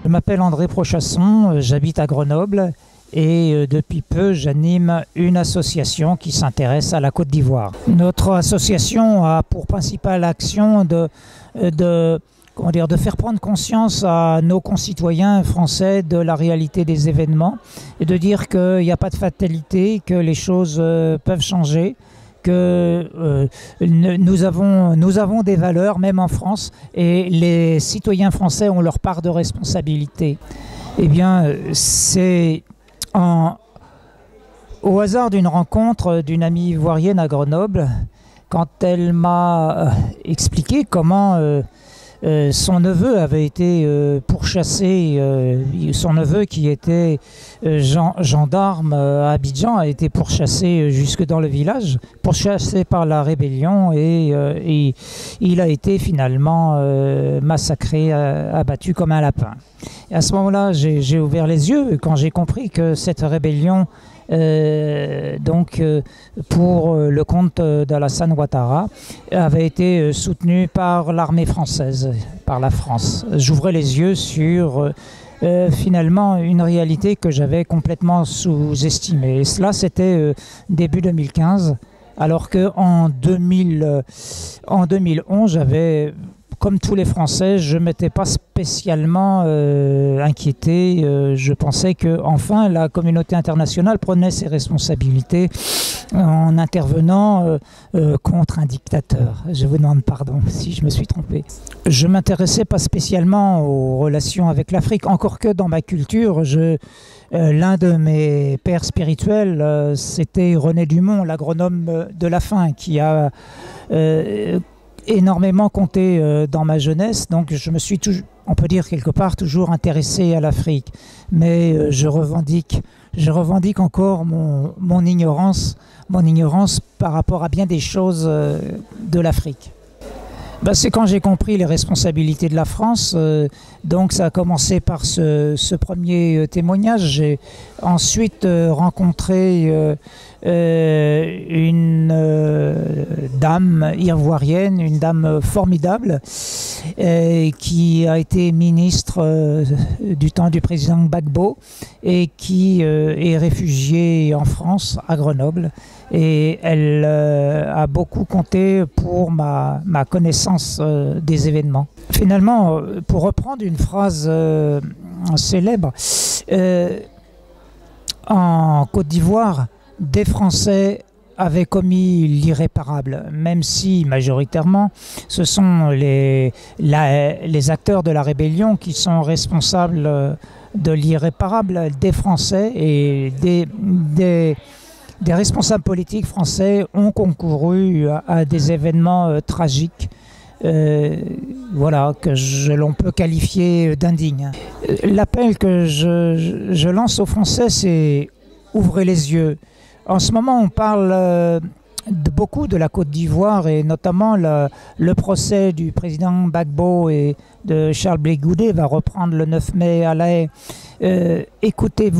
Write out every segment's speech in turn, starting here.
Je m'appelle André Prochasson, j'habite à Grenoble et depuis peu j'anime une association qui s'intéresse à la Côte d'Ivoire. Notre association a pour principale action de faire prendre conscience à nos concitoyens français de la réalité des événements et de dire qu'il n'y a pas de fatalité, que les choses peuvent changer, que nous avons des valeurs même en France et les citoyens français ont leur part de responsabilité. Eh bien, c'est au hasard d'une rencontre d'une amie ivoirienne à Grenoble, quand elle m'a expliqué comment son neveu avait été pourchassé, son neveu qui était gendarme à Abidjan a été pourchassé jusque dans le village, pourchassé par la rébellion et il a été finalement massacré, abattu comme un lapin. Et à ce moment-là, j'ai ouvert les yeux quand j'ai compris que cette rébellion pour le compte d'Alassane Ouattara avait été soutenu par l'armée française, par la France. J'ouvrais les yeux sur finalement une réalité que j'avais complètement sous-estimée. Et cela, c'était début 2015, alors qu'en 2011, j'avais... Comme tous les Français, je ne m'étais pas spécialement inquiété. Je pensais qu'enfin la communauté internationale prenait ses responsabilités en intervenant contre un dictateur. Je vous demande pardon si je me suis trompé. Je ne m'intéressais pas spécialement aux relations avec l'Afrique, encore que dans ma culture, l'un de mes pères spirituels, c'était René Dumont, l'agronome de la faim, qui a... énormément compté dans ma jeunesse, donc je me suis toujours, on peut dire quelque part, toujours intéressé à l'Afrique. Mais je revendique encore mon ignorance par rapport à bien des choses de l'Afrique. C'est quand j'ai compris les responsabilités de la France, donc ça a commencé par ce premier témoignage. J'ai ensuite rencontré une dame ivoirienne, une dame formidable, qui a été ministre du temps du président Gbagbo et qui est réfugiée en France, à Grenoble. Et elle a beaucoup compté pour ma connaissance des événements. Finalement, pour reprendre une phrase célèbre, en Côte d'Ivoire, des Français avaient commis l'irréparable, même si majoritairement ce sont les acteurs de la rébellion qui sont responsables de l'irréparable, des Français et des responsables politiques français ont concouru à des événements tragiques, que l'on peut qualifier d'indignes. L'appel que je lance aux Français, c'est ouvrez les yeux. En ce moment, on parle beaucoup de la Côte d'Ivoire et notamment le procès du président Gbagbo et de Charles Blé Goudé va reprendre le 9 mai à La Haye. Écoutez,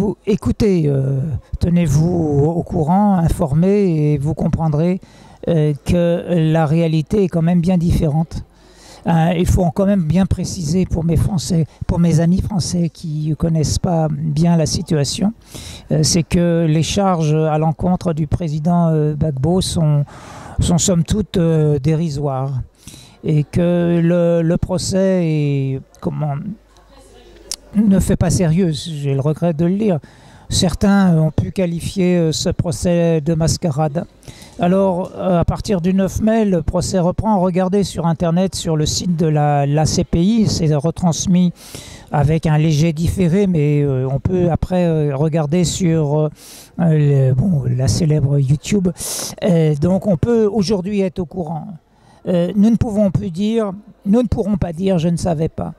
tenez-vous au courant, informez et vous comprendrez que la réalité est quand même bien différente. Il faut quand même bien préciser pour mes amis français qui ne connaissent pas bien la situation, c'est que les charges à l'encontre du président Gbagbo sont somme toute dérisoires et que le procès ne fait pas sérieux, j'ai le regret de le dire. Certains ont pu qualifier ce procès de mascarade. Alors, à partir du 9 mai, le procès reprend. Regardez sur Internet, sur le site de la CPI, c'est retransmis avec un léger différé, mais on peut après regarder sur la célèbre YouTube. Donc, on peut aujourd'hui être au courant. Nous ne pourrons pas dire « je ne savais pas ».